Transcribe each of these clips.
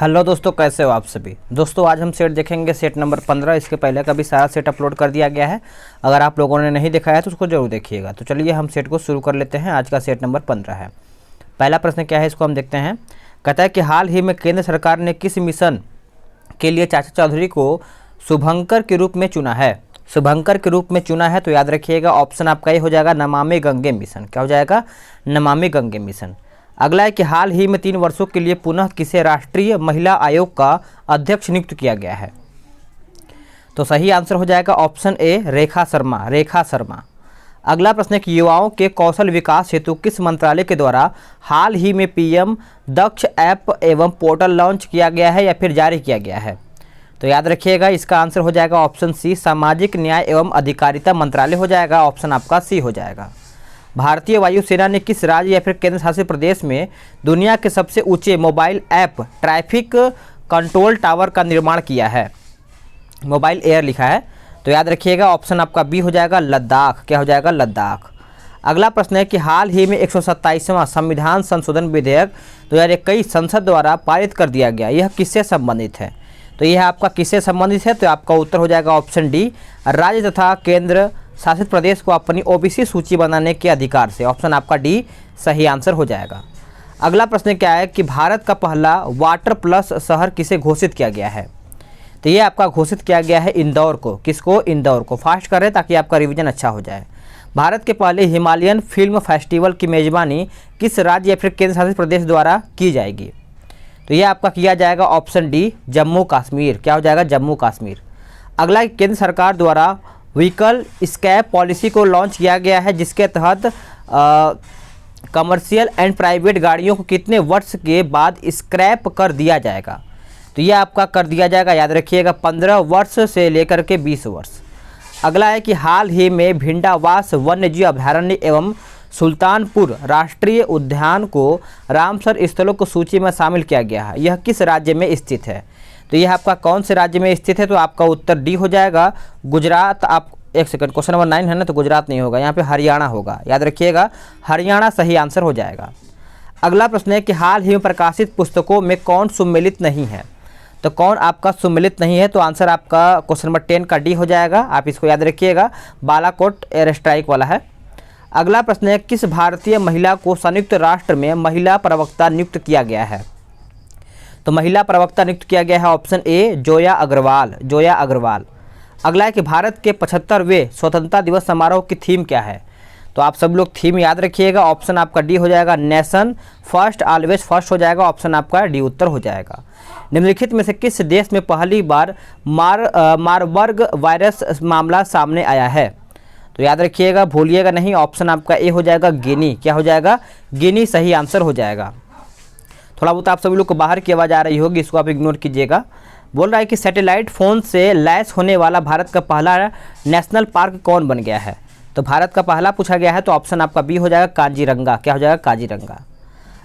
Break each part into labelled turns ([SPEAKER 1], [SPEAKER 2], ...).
[SPEAKER 1] Hello दोस्तों, कैसे हो आप सभी। दोस्तों आज हम सेट देखेंगे, सेट नंबर 15। इसके पहले का भी सारा सेट अपलोड कर दिया गया है। अगर आप लोगों ने नहीं देखा है तो उसको जरूर देखिएगा। तो चलिए हम सेट को शुरू कर लेते हैं। आज का सेट नंबर 15 है। पहला प्रश्न क्या है, इसको हम देखते हैं। कहता है कि हाल ही में केंद्र सरकार ने किस मिशन के लिए चाचा चौधरी को शुभंकर के रूप में चुना है। शुभंकर के रूप में चुना है तो याद रखिएगा ऑप्शन आपका ये हो जाएगा नमामि गंगे मिशन। क्या हो जाएगा? नमामि गंगे मिशन। अगला है कि हाल ही में 3 वर्षों के लिए पुनः किसे राष्ट्रीय महिला आयोग का अध्यक्ष नियुक्त किया गया है। तो सही आंसर हो जाएगा ऑप्शन ए रेखा शर्मा। रेखा शर्मा। अगला प्रश्न है कि युवाओं के कौशल विकास हेतु किस मंत्रालय के द्वारा हाल ही में पीएम दक्ष ऐप एवं पोर्टल लॉन्च किया गया है या फिर जारी किया गया है। तो याद रखिएगा इसका आंसर हो जाएगा ऑप्शन सी सामाजिक न्याय एवं अधिकारिता मंत्रालय हो जाएगा। ऑप्शन आपका सी हो जाएगा। भारतीय वायुसेना ने किस राज्य या फिर केंद्र शासित प्रदेश में दुनिया के सबसे ऊंचे mobile app traffic control tower का निर्माण किया है। मोबाइल एयर लिखा है तो याद रखिएगा ऑप्शन आपका बी हो जाएगा लद्दाख। क्या हो जाएगा? लद्दाख। अगला प्रश्न है कि हाल ही में 127वां संविधान संशोधन विधेयक 2021 संसद द्वारा पारित कर दिया गया, यह किससे संबंधित है। तो यह आपका किससे संबंधित है, तो आपका उत्तर हो जाएगा ऑप्शन डी राज्य तथा केंद्र शासित प्रदेश को अपनी ओबीसी सूची बनाने के अधिकार से। ऑप्शन आपका डी सही आंसर हो जाएगा। अगला प्रश्न क्या है कि भारत का पहला वाटर प्लस शहर किसे घोषित किया गया है। तो ये आपका घोषित किया गया है इंदौर को। किसको? इंदौर को। फास्ट कर रहे हैं ताकि आपका रिवीजन अच्छा हो जाए। भारत के पहले हिमालयन फिल्म फेस्टिवल की मेजबानी किस राज्य या फिर केंद्र शासित प्रदेश द्वारा की जाएगी। तो ये आपका किया जाएगा ऑप्शन डी जम्मू कश्मीर। क्या हो जाएगा? जम्मू कश्मीर। अगला केंद्र सरकार द्वारा व्हीकल स्क्रैप पॉलिसी को लॉन्च किया गया है, जिसके तहत कमर्शियल एंड प्राइवेट गाड़ियों को कितने वर्ष के बाद स्क्रैप कर दिया जाएगा। तो ये आपका कर दिया जाएगा, याद रखिएगा 15 वर्ष से लेकर के 20 वर्ष। अगला है कि हाल ही में भिंडावास वन्यजीव अभयारण्य एवं सुल्तानपुर राष्ट्रीय उद्यान को रामसर स्थलों को सूची में शामिल किया गया है, यह किस राज्य में स्थित है। तो यह आपका कौन से राज्य में स्थित है, तो आपका उत्तर डी हो जाएगा गुजरात। आप एक सेकंड, क्वेश्चन नंबर 9 है ना, तो गुजरात नहीं होगा, यहाँ पे हरियाणा होगा। याद रखिएगा हरियाणा सही आंसर हो जाएगा। अगला प्रश्न है कि हाल ही में प्रकाशित पुस्तकों में कौन सम्मिलित नहीं है। तो कौन आपका सम्मिलित नहीं है, तो आंसर आपका क्वेश्चन नंबर 10 का डी हो जाएगा। आप इसको याद रखिएगा, बालाकोट एयर स्ट्राइक वाला है। अगला प्रश्न है किस भारतीय महिला को संयुक्त राष्ट्र में महिला प्रवक्ता नियुक्त किया गया है। तो महिला प्रवक्ता नियुक्त किया गया है ऑप्शन ए जोया अग्रवाल। जोया अग्रवाल। अगला है कि भारत के 75वें स्वतंत्रता दिवस समारोह की थीम क्या है। तो आप सब लोग थीम याद रखिएगा। ऑप्शन आपका डी हो जाएगा नेशन फर्स्ट ऑलवेज फर्स्ट हो जाएगा। ऑप्शन आपका डी उत्तर हो जाएगा। निम्नलिखित में से किस देश में पहली बार मारबर्ग वायरस मामला सामने आया है। तो याद रखिएगा, भूलिएगा नहीं, ऑप्शन आपका ए हो जाएगा गिनी। क्या हो जाएगा? गिनी सही आंसर हो जाएगा। थोड़ा बहुत आप सभी लोग को बाहर की आवाज़ आ रही होगी, इसको आप इग्नोर कीजिएगा। बोल रहा है कि सैटेलाइट फ़ोन से लैस होने वाला भारत का पहला नेशनल पार्क कौन बन गया है। तो भारत का पहला पूछा गया है, तो ऑप्शन आपका बी हो जाएगा काजीरंगा। क्या हो जाएगा? काजीरंगा।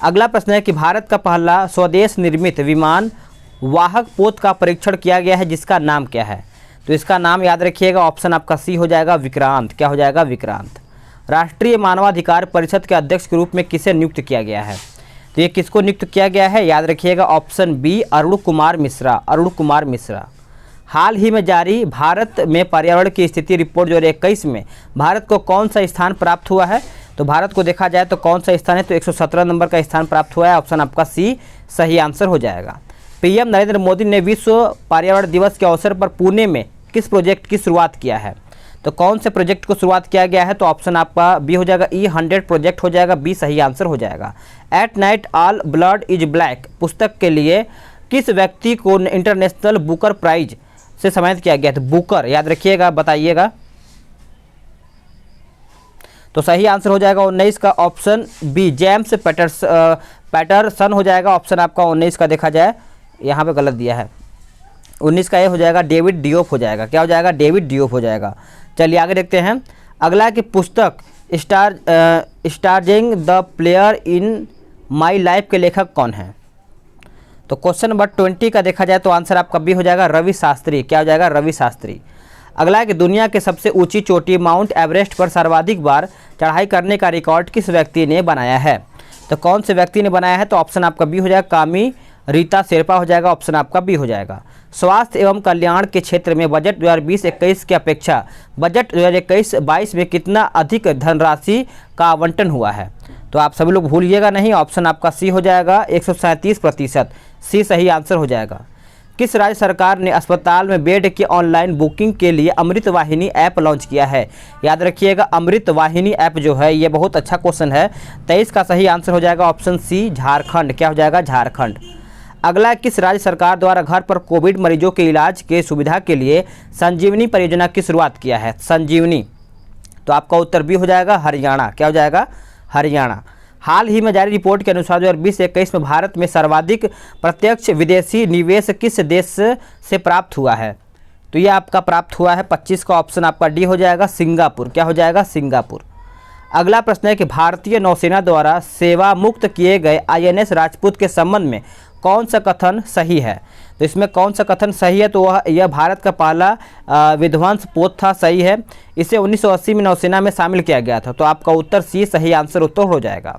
[SPEAKER 1] अगला प्रश्न है कि भारत का पहला स्वदेश निर्मित विमान वाहक पोत का परीक्षण किया गया है, जिसका नाम क्या है। तो इसका नाम याद रखिएगा, ऑप्शन आपका सी हो जाएगा विक्रांत। क्या हो जाएगा? विक्रांत। राष्ट्रीय मानवाधिकार परिषद के अध्यक्ष के रूप में किसे नियुक्त किया गया है। तो ये किसको नियुक्त किया गया है, याद रखिएगा ऑप्शन बी अरुण कुमार मिश्रा। अरुण कुमार मिश्रा। हाल ही में जारी भारत में पर्यावरण की स्थिति रिपोर्ट 2021 में भारत को कौन सा स्थान प्राप्त हुआ है। तो भारत को देखा जाए तो कौन सा स्थान है, तो 117 नंबर का स्थान प्राप्त हुआ है। ऑप्शन आपका सी सही आंसर हो जाएगा। पीएम नरेंद्र मोदी ने विश्व पर्यावरण दिवस के अवसर पर पुणे में किस प्रोजेक्ट की शुरुआत किया है। तो कौन से प्रोजेक्ट को शुरुआत किया गया है, तो ऑप्शन आपका बी हो जाएगा E100 प्रोजेक्ट हो जाएगा। बी सही आंसर हो जाएगा। At night all blood is black पुस्तक के लिए किस व्यक्ति को इंटरनेशनल बुकर प्राइज से सम्मानित किया गया था। बुकर याद रखिएगा, बताइएगा। तो सही आंसर हो जाएगा 19 का ऑप्शन बी जेम्स पैटरसन हो जाएगा। ऑप्शन आपका 19 का देखा जाए, यहाँ पे गलत दिया है, 19 का ये हो जाएगा डेविड डियोप हो जाएगा। क्या हो जाएगा? डेविड डियोप हो जाएगा। चलिए आगे देखते हैं। अगला की पुस्तक stargazing the player in my life के लेखक कौन है। तो क्वेश्चन नंबर 20 का देखा जाए तो आंसर आपका बी हो जाएगा रवि शास्त्री। क्या हो जाएगा? रवि शास्त्री। अगला है कि दुनिया के सबसे ऊंची चोटी माउंट एवरेस्ट पर सर्वाधिक बार चढ़ाई करने का रिकॉर्ड किस व्यक्ति ने बनाया है। तो कौन से व्यक्ति ने बनाया है, तो ऑप्शन आपका बी हो जाएगा रीता शेरपा हो जाएगा, ऑप्शन आपका बी हो जाएगा। स्वास्थ्य एवं कल्याण के क्षेत्र में बजट 2020-21 की अपेक्षा बजट 2021-22 में कितना अधिक धनराशि का आवंटन हुआ है? तो आप सभी लोग भूलिएगा नहीं, ऑप्शन आपका सी हो जाएगा 137%, सी सही आंसर हो जाएगा। किस राज्य सरकार ने अस्पताल में बेड की ऑनलाइन बुकिंग के लिए अमृत वाहिनी ऐप लॉन्च किया है? याद रखिएगा, अमृत वाहिनी ऐप जो है ये बहुत अच्छा क्वेश्चन है। 23 का सही आंसर हो जाएगा ऑप्शन सी झारखंड। क्या हो जाएगा? झारखंड। अगला, किस राज्य सरकार द्वारा घर पर कोविड मरीजों के इलाज के सुविधा के लिए संजीवनी परियोजना की शुरुआत किया है? संजीवनी, तो आपका उत्तर बी हो जाएगा हरियाणा। क्या हो जाएगा? हरियाणा। हाल ही में जारी रिपोर्ट के अनुसार 2020-21 में भारत में सर्वाधिक प्रत्यक्ष विदेशी निवेश किस देश से प्राप्त हुआ है? तो ये आपका प्राप्त हुआ है 25 का ऑप्शन आपका डी हो जाएगा सिंगापुर। क्या हो जाएगा? सिंगापुर। अगला प्रश्न है कि भारतीय नौसेना द्वारा सेवा मुक्त किए गए INS राजपूत के संबंध में कौन सा कथन सही है? तो इसमें कौन सा कथन सही है? तो वह यह भारत का पहला विध्वंस पोत था, सही है। इसे 1980 में नौसेना में शामिल किया गया था, तो आपका उत्तर सी सही आंसर उत्तर हो जाएगा।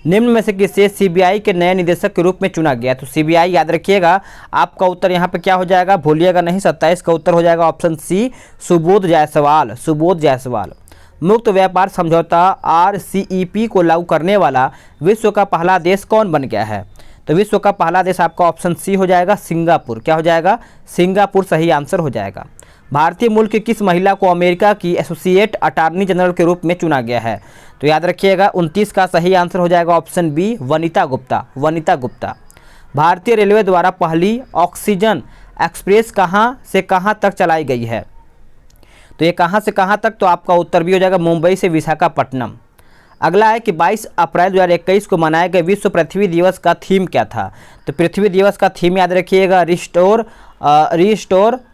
[SPEAKER 1] निम्न में से किसे CBI के नए निदेशक के रूप में चुना गया? तो CBI याद रखिएगा, आपका उत्तर यहाँ पे क्या हो जाएगा? भूलिएगा नहीं, 27 का उत्तर हो जाएगा ऑप्शन सी सुबोध जायसवाल। सुबोध जायसवाल। मुक्त व्यापार समझौता RCEP को लागू करने वाला विश्व का पहला देश कौन बन गया है? तो विश्व का पहला देश आपका ऑप्शन सी हो जाएगा सिंगापुर। क्या हो जाएगा? सिंगापुर सही आंसर हो जाएगा। भारतीय मूल की किस महिला को अमेरिका की एसोसिएट अटॉर्नी जनरल के रूप में चुना गया है? तो याद रखिएगा 29 का सही आंसर हो जाएगा ऑप्शन बी वनिता गुप्ता। वनिता गुप्ता। भारतीय रेलवे द्वारा पहली ऑक्सीजन एक्सप्रेस कहाँ से कहाँ तक चलाई गई है? तो ये कहाँ से कहाँ तक? तो आपका उत्तर भी हो जाएगा मुंबई से विशाखापट्टनम। अगला है कि 22 अप्रैल 2021 को मनाए गए विश्व पृथ्वी दिवस का थीम क्या था? तो पृथ्वी दिवस का थीम याद रखिएगा रिस्टोर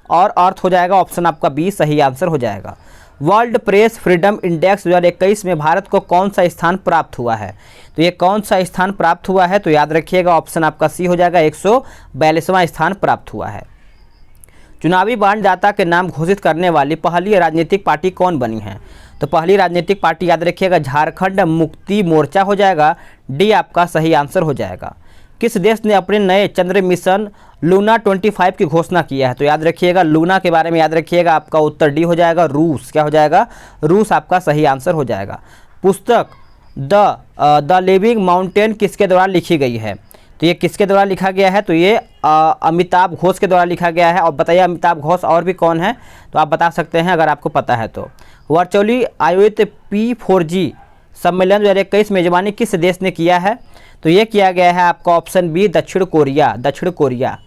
[SPEAKER 1] और अर्थ हो जाएगा, ऑप्शन आपका बी सही आंसर हो जाएगा। वर्ल्ड प्रेस फ्रीडम इंडेक्स 2021 में भारत को कौन सा स्थान प्राप्त हुआ है? तो ये कौन सा स्थान प्राप्त हुआ है? तो याद रखिएगा ऑप्शन आपका सी हो जाएगा 142वां स्थान प्राप्त हुआ है। चुनावी बांड दाता के नाम घोषित करने वाली पहली राजनीतिक पार्टी कौन बनी है? तो पहली राजनीतिक पार्टी याद रखिएगा झारखंड मुक्ति मोर्चा हो जाएगा, डी आपका सही आंसर हो जाएगा। किस देश ने अपने नए चंद्र मिशन लूना 25 की घोषणा किया है? तो याद रखिएगा लूना के बारे में याद रखिएगा, आपका उत्तर डी हो जाएगा रूस। क्या हो जाएगा? रूस आपका सही आंसर हो जाएगा। पुस्तक द लिविंग माउंटेन किसके द्वारा लिखी गई है? तो ये किसके द्वारा लिखा गया है? तो ये अमिताभ घोष के द्वारा लिखा गया है। और बताइए अमिताभ घोष और भी कौन है? तो आप बता सकते हैं अगर आपको पता है तो। वर्चुअली आयोजित P4G सम्मेलन 2021 मेजबानी किस देश ने किया है? तो ये किया गया है आपका ऑप्शन बी दक्षिण कोरिया। दक्षिण कोरिया।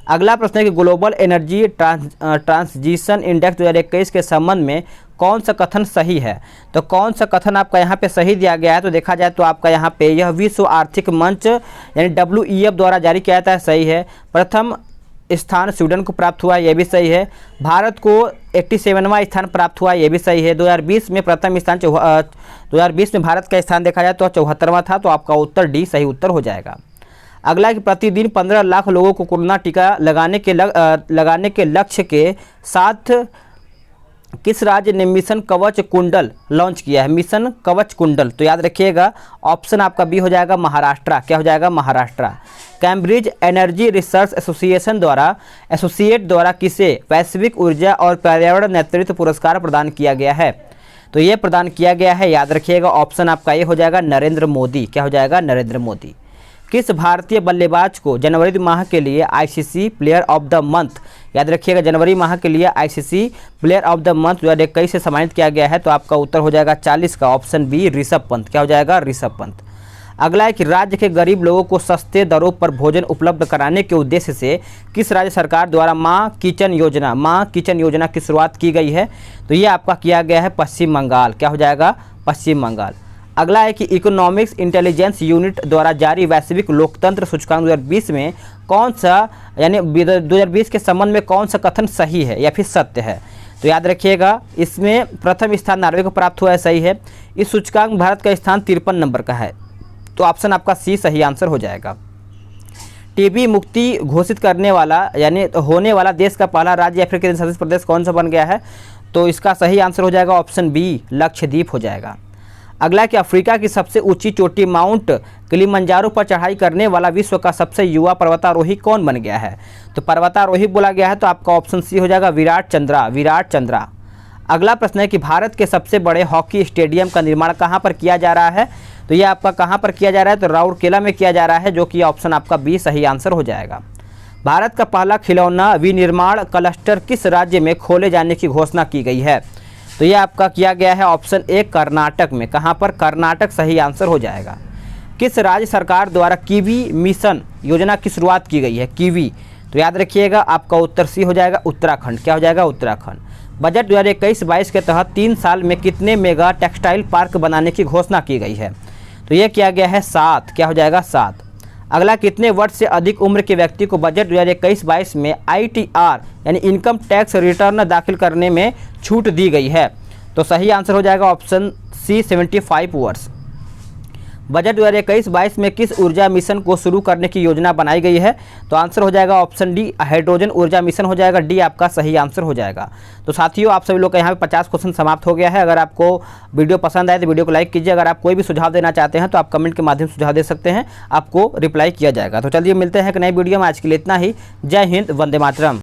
[SPEAKER 1] अगला प्रश्न है कि ग्लोबल एनर्जी ट्रांजिशन इंडेक्स 2021 के संबंध में कौन सा कथन सही है? तो कौन सा कथन आपका यहाँ पे सही दिया गया है? तो देखा जाए तो आपका यहाँ पे यह विश्व आर्थिक मंच यानी WEF द्वारा जारी किया जाता है, सही है। प्रथम स्थान स्वीडन को प्राप्त हुआ, यह भी सही है। भारत को 87वां स्थान प्राप्त हुआ, यह भी सही है। 2020 में प्रथम स्थान 2020 में भारत का स्थान देखा जाए तो 74वां था, तो आपका उत्तर डी सही उत्तर हो जाएगा। अगला कि प्रतिदिन 15 लाख लोगों को कोरोना टीका लगाने के लक्ष्य के साथ किस राज्य ने मिशन कवच कुंडल लॉन्च किया है? मिशन कवच कुंडल, तो याद रखिएगा ऑप्शन आपका बी हो जाएगा महाराष्ट्र। क्या हो जाएगा? Maharashtra. Cambridge energy research associate द्वारा किसे वैश्विक ऊर्जा और पर्यावरण नेतृत्व पुरस्कार प्रदान किया गया है? तो ये प्रदान किया गया है, याद रखिएगा ऑप्शन आपका ये हो जाएगा नरेंद्र मोदी। क्या हो जाएगा? नरेंद्र मोदी। किस भारतीय बल्लेबाज को जनवरी माह के लिए ICC player of the month, याद रखिएगा जनवरी माह के लिए ICC player of the month 2021 से सम्मानित किया गया है? तो आपका उत्तर हो जाएगा 40 का ऑप्शन बी ऋषभ पंत। क्या हो जाएगा? ऋषभ पंत। अगला है कि राज्य के गरीब लोगों को सस्ते दरों पर भोजन उपलब्ध कराने के उद्देश्य से किस राज्य सरकार द्वारा माँ किचन योजना की शुरुआत की गई है? तो ये आपका किया गया है पश्चिम बंगाल। क्या हो जाएगा? पश्चिम बंगाल। अगला है कि इकोनॉमिक्स इंटेलिजेंस यूनिट द्वारा जारी वैश्विक लोकतंत्र सूचकांक 2020 में कौन सा यानी 2020 के संबंध में कौन सा कथन सही है या फिर सत्य है? तो याद रखिएगा इसमें प्रथम स्थान नॉर्वे को प्राप्त हुआ है, सही है। इस सूचकांक भारत का स्थान 53 नंबर का है, तो ऑप्शन आपका सी सही आंसर हो जाएगा। टीबी मुक्ति घोषित करने वाला यानी होने वाला देश का पहला राज्य या फिर केंद्र शासित प्रदेश कौन सा बन गया है? तो इसका सही आंसर हो जाएगा ऑप्शन बी लक्षद्वीप हो जाएगा। अगला कि अफ्रीका की सबसे ऊंची चोटी माउंट किलिमंजारो पर चढ़ाई करने वाला विश्व का सबसे युवा पर्वतारोही कौन बन गया है? तो पर्वतारोही बोला गया है तो आपका ऑप्शन सी हो जाएगा विराट चंद्रा, विराट चंद्रा। अगला प्रश्न है कि भारत के सबसे बड़े हॉकी स्टेडियम का निर्माण कहाँ पर किया जा रहा है? तो ये आपका कहाँ पर किया जा रहा है? तो राउरकेला में किया जा रहा है, जो कि ऑप्शन आपका बी सही आंसर हो जाएगा। भारत का पहला खिलौना विनिर्माण क्लस्टर किस राज्य में खोले जाने की घोषणा की गई है? तो ये आपका किया गया है ऑप्शन ए कर्नाटक में। कहाँ पर? कर्नाटक सही आंसर हो जाएगा। किस राज्य सरकार द्वारा कीवी मिशन योजना की शुरुआत की गई है? कीवी, तो याद रखिएगा आपका उत्तर सी हो जाएगा उत्तराखंड। क्या हो जाएगा? उत्तराखंड। बजट 2021-22 के तहत 3 साल में कितने मेगा टेक्सटाइल पार्क बनाने की घोषणा की गई है? तो यह किया गया है 7। क्या हो जाएगा? 7। अगला, कितने वर्ष से अधिक उम्र के व्यक्ति को बजट 2021-22 में ITR यानी इनकम टैक्स रिटर्न दाखिल करने में छूट दी गई है? तो सही आंसर हो जाएगा ऑप्शन सी 75 वर्ष। बजट 2021-22 में किस ऊर्जा मिशन को शुरू करने की योजना बनाई गई है? तो आंसर हो जाएगा ऑप्शन डी हाइड्रोजन ऊर्जा मिशन हो जाएगा। डी आपका सही आंसर हो जाएगा। तो साथियों, आप सभी लोग का यहाँ पे 50 क्वेश्चन समाप्त हो गया है। अगर आपको वीडियो पसंद आए तो वीडियो को लाइक कीजिए। अगर आप कोई भी सुझाव देना चाहते हैं तो आप कमेंट के माध्यम से सुझाव दे सकते हैं, आपको रिप्लाई किया जाएगा। तो चलिए मिलते हैं एक नई वीडियो में। आज के लिए इतना ही। जय हिंद, वंदे मातरम।